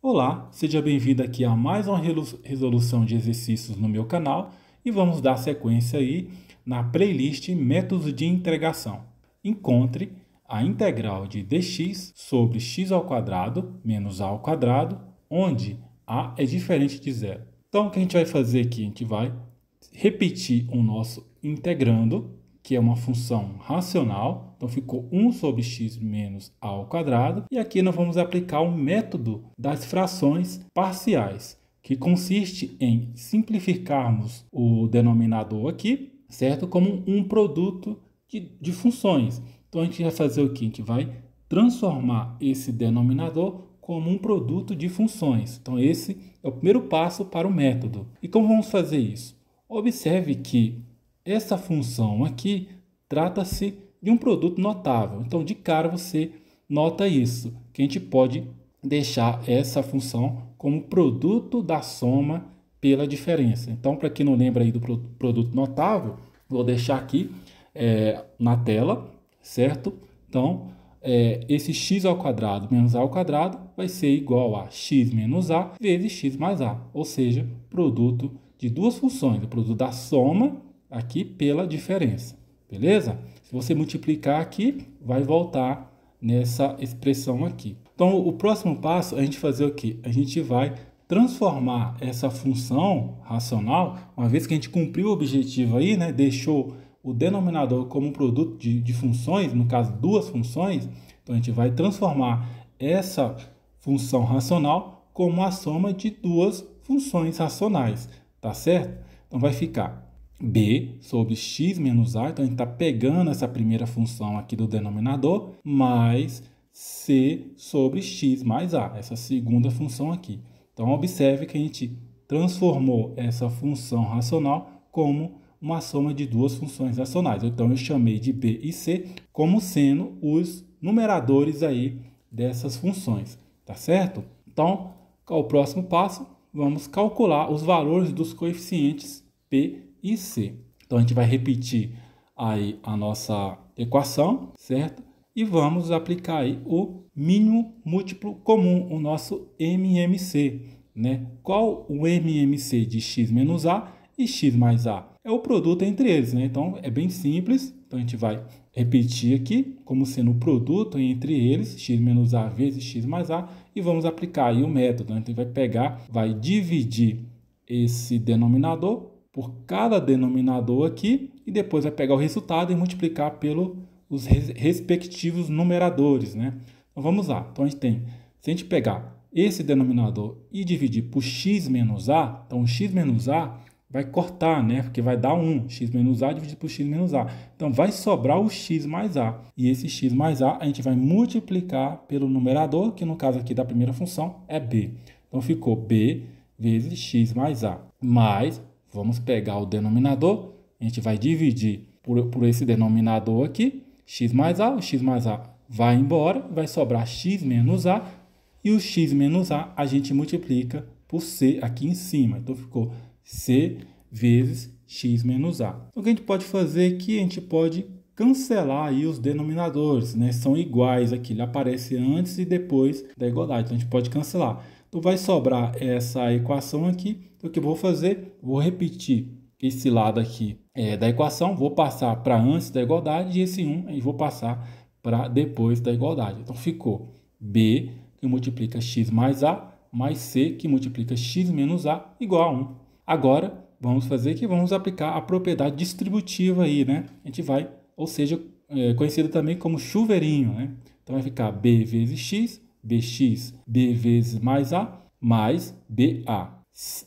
Olá, seja bem-vindo aqui a mais uma resolução de exercícios no meu canal e vamos dar sequência aí na playlist Métodos de Integração. Encontre a integral de dx sobre x ao quadrado menos a ao quadrado, onde a é diferente de zero. Então, o que a gente vai fazer aqui? A gente vai repetir o nosso integrando, que é uma função racional. Então, ficou 1 sobre x menos a ao quadrado. E aqui nós vamos aplicar o método das frações parciais, que consiste em simplificarmos o denominador aqui, certo? Como um produto de funções. Então, a gente vai fazer o que? A gente vai transformar esse denominador como um produto de funções. Então, esse é o primeiro passo para o método. E como vamos fazer isso? Observe que essa função aqui trata-se de um produto notável. Então, de cara, você nota isso, que a gente pode deixar essa função como produto da soma pela diferença. Então, para quem não lembra aí do produto notável, vou deixar aqui na tela, certo? Então, esse x ao quadrado menos a ao quadrado vai ser igual a x menos a vezes x mais a, ou seja, produto de duas funções, o produto da soma aqui pela diferença, beleza? Se você multiplicar aqui, vai voltar nessa expressão aqui. Então, o próximo passo é a gente fazer o quê? A gente vai transformar essa função racional, uma vez que a gente cumpriu o objetivo aí, né? Deixou o denominador como um produto de funções, no caso, duas funções. Então, a gente vai transformar essa função racional como a soma de duas funções racionais, tá certo? Então, vai ficar b sobre x menos a, então a gente está pegando essa primeira função aqui do denominador, mais c sobre x mais a, essa segunda função aqui. Então, observe que a gente transformou essa função racional como uma soma de duas funções racionais. Então, eu chamei de b e c como sendo os numeradores aí dessas funções, tá certo? Então, qual é o próximo passo? Vamos calcular os valores dos coeficientes p e c. Então, a gente vai repetir aí a nossa equação, certo? E vamos aplicar aí o mínimo múltiplo comum, o nosso MMC, né? Qual o MMC de x menos a e x mais a? É o produto entre eles, né? Então, é bem simples. Então, a gente vai repetir aqui como sendo o produto entre eles, x menos a vezes x mais a, e vamos aplicar aí o método. Então, a gente vai pegar, vai dividir esse denominador por cada denominador aqui e depois vai pegar o resultado e multiplicar pelos respectivos numeradores, né? Então, vamos lá. Então, a gente tem, se a gente pegar esse denominador e dividir por x menos a, então o x menos a vai cortar, né? Porque vai dar 1, x menos a dividido por x menos a. Então, vai sobrar o x mais a. E esse x mais a gente vai multiplicar pelo numerador, que no caso aqui da primeira função é b. Então, ficou b vezes x mais a. Mais, vamos pegar o denominador, a gente vai dividir por esse denominador aqui, x mais a, o x mais a vai embora, vai sobrar x menos a, e o x menos a gente multiplica por c aqui em cima. Então, ficou c vezes x menos a. Então, o que a gente pode fazer aqui? A gente pode cancelar aí os denominadores, né? São iguais aqui, ele aparece antes e depois da igualdade. Então, a gente pode cancelar. Então, vai sobrar essa equação aqui. Então, o que eu vou fazer? Vou repetir esse lado aqui da equação, vou passar para antes da igualdade e esse 1 eu vou passar para depois da igualdade. Então, ficou b, que multiplica x mais a, mais c, que multiplica x menos a, igual a 1. Agora, vamos fazer que vamos aplicar a propriedade distributiva aí, né? A gente vai, ou seja, conhecido também como chuveirinho, né? Então, vai ficar b vezes x, bx, b vezes mais a, mais ba,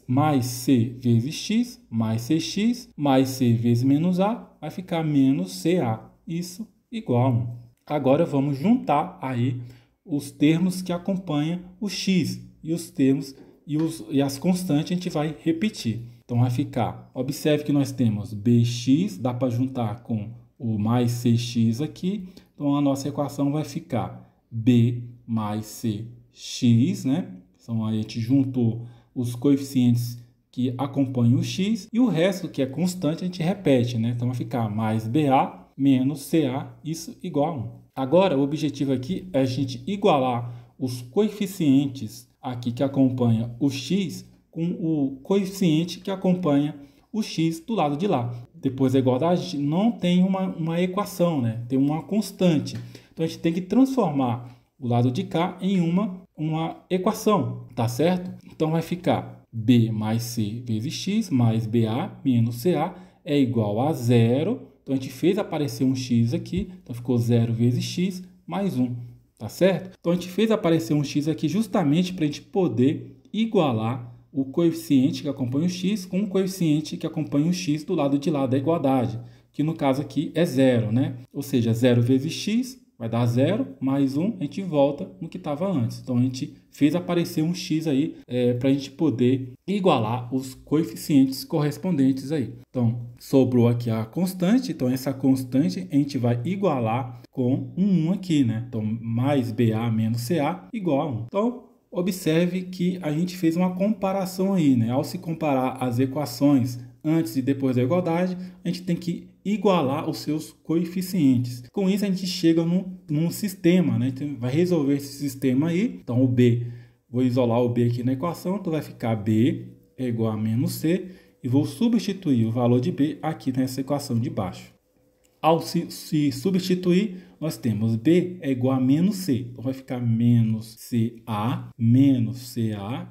mais c vezes x, mais cx, mais c vezes menos a, vai ficar menos ca. Isso igual a 1. Agora, vamos juntar aí os termos que acompanham o x e os termos e as constantes a gente vai repetir. Então, vai ficar, observe que nós temos bx, dá para juntar com o mais cx aqui. Então, a nossa equação vai ficar b mais cx, né? Então, a gente juntou os coeficientes que acompanham o x e o resto que é constante a gente repete, né? Então, vai ficar mais ba menos ca, isso igual a 1. Agora, o objetivo aqui é a gente igualar os coeficientes aqui que acompanha o x com o coeficiente que acompanha o x do lado de lá. Depois da igualdade, não tem uma equação, né? Tem uma constante. Então, a gente tem que transformar o lado de cá em uma equação, tá certo? Então, vai ficar b mais c vezes x mais ba menos ca é igual a zero. Então, a gente fez aparecer um x aqui. Então, ficou 0 vezes x mais 1, tá certo? Então, a gente fez aparecer um x aqui justamente para a gente poder igualar o coeficiente que acompanha o x com o coeficiente que acompanha o x do lado de lá da igualdade, que no caso aqui é 0, né? Ou seja, 0 vezes x vai dar 0, mais 1, a gente volta no que estava antes. Então, a gente fez aparecer um x aí para a gente poder igualar os coeficientes correspondentes aí. Então, sobrou aqui a constante. Então, essa constante a gente vai igualar com um 1 aqui, né? Então, mais BA menos CA igual a 1. Então, observe que a gente fez uma comparação aí, né? Ao se comparar as equações antes e depois da igualdade, a gente tem que igualar os seus coeficientes. Com isso, a gente chega num sistema, né? Então, vai resolver esse sistema aí. Então, o B, vou isolar o B aqui na equação, então vai ficar B é igual a menos C, e vou substituir o valor de B aqui nessa equação de baixo. Ao se substituir, nós temos B é igual a menos C. Então, vai ficar menos CA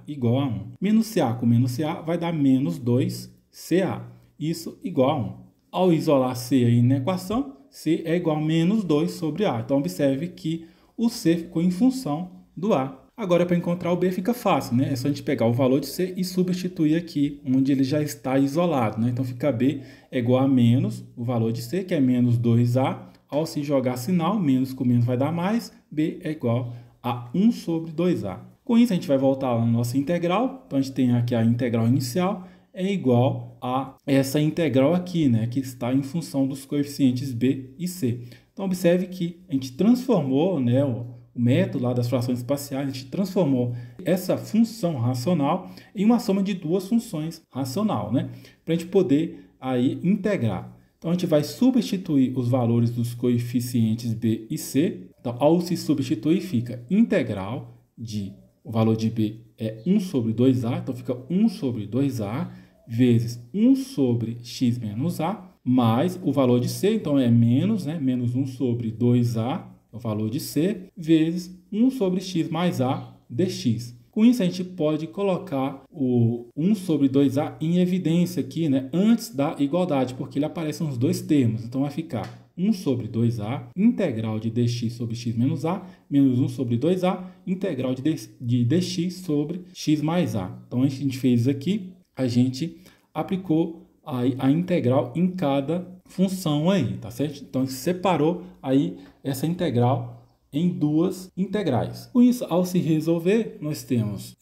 igual a 1. Menos CA com menos CA vai dar menos 2CA. Isso igual a 1. Ao isolar C aí na equação, C é igual a menos 2 sobre A. Então, observe que o C ficou em função do A. Agora, para encontrar o B fica fácil, né? É só a gente pegar o valor de C e substituir aqui, onde ele já está isolado, né? Então, fica B é igual a menos o valor de C, que é menos 2A. Ao se jogar sinal, menos com menos vai dar mais. B é igual a 1 sobre 2A. Com isso, a gente vai voltar lá na nossa integral. Então, a gente tem aqui a integral inicial é igual a essa integral aqui, né? Que está em função dos coeficientes B e C. Então, observe que a gente transformou, né? O método lá das frações espaciais, a gente transformou essa função racional em uma soma de duas funções racional, né? Para a gente poder aí integrar. Então, a gente vai substituir os valores dos coeficientes B e C. Então, ao se substituir, fica integral de, o valor de B é 1 sobre 2A, então fica 1 sobre 2A, vezes 1 sobre x menos A, mais o valor de C, então é menos, né? Menos 1 sobre 2A, o valor de C, vezes 1 sobre x mais A dx. Com isso, a gente pode colocar o 1 sobre 2A em evidência aqui, né, antes da igualdade, porque ele aparece nos dois termos. Então, vai ficar 1 sobre 2A, integral de dx sobre x menos A, menos 1 sobre 2A, integral de dx sobre x mais A. Então, a gente fez aqui, a gente aplicou a integral em cada função aí, tá certo? Então, a gente separou aí essa integral em duas integrais. Com isso, ao se resolver, nós temos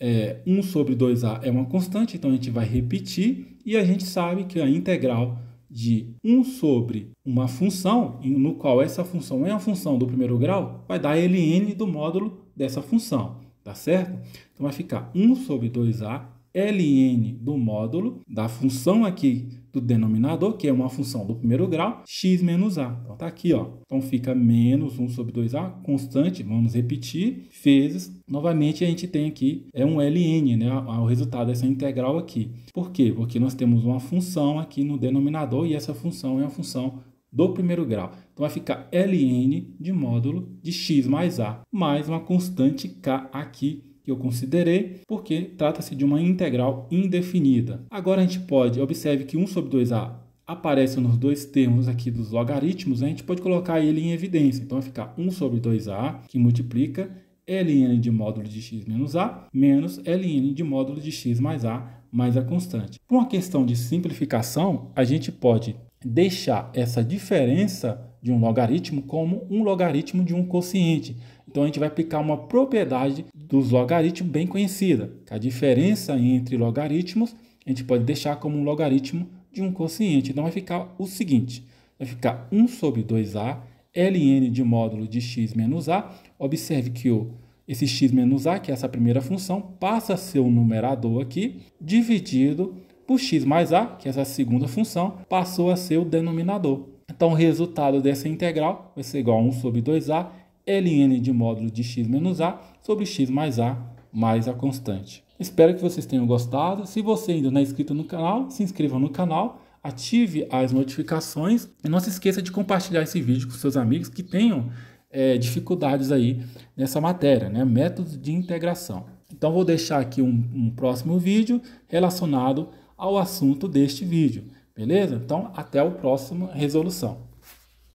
1 sobre 2A é uma constante, então a gente vai repetir, e a gente sabe que a integral de 1 sobre uma função, no qual essa função é a função do primeiro grau, vai dar ln do módulo dessa função, tá certo? Então, vai ficar 1 sobre 2A ln do módulo da função aqui do denominador, que é uma função do primeiro grau, x menos a. Então, tá aqui, ó. Então, fica menos 1 sobre 2a, constante, vamos repetir, vezes, novamente, a gente tem aqui, um ln, né, o resultado dessa integral aqui. Por quê? Porque nós temos uma função aqui no denominador, e essa função é a função do primeiro grau. Então, vai ficar ln de módulo de x mais a, mais uma constante k aqui, que eu considerei, porque trata-se de uma integral indefinida. Agora, a gente pode, observe que 1 sobre 2a aparece nos dois termos aqui dos logaritmos, a gente pode colocar ele em evidência. Então, vai ficar 1 sobre 2a, que multiplica ln de módulo de x menos a, menos ln de módulo de x mais a constante. Por uma questão de simplificação, a gente pode deixar essa diferença de um logaritmo como um logaritmo de um quociente. Então, a gente vai aplicar uma propriedade dos logaritmos bem conhecida, que a diferença entre logaritmos a gente pode deixar como um logaritmo de um quociente. Então, vai ficar o seguinte, vai ficar 1 sobre 2a, ln de módulo de x menos a. Observe que esse x menos a, que é essa primeira função, passa a ser o numerador aqui, dividido por x mais a, que é essa segunda função, passou a ser o denominador. Então, o resultado dessa integral vai ser igual a 1 sobre 2a, ln de módulo de x menos a sobre x mais a mais a constante. Espero que vocês tenham gostado. Se você ainda não é inscrito no canal, se inscreva no canal, ative as notificações e não se esqueça de compartilhar esse vídeo com seus amigos que tenham dificuldades aí nessa matéria, né? Métodos de integração. Então vou deixar aqui um próximo vídeo relacionado ao assunto deste vídeo, beleza? Então até o próximo resolução.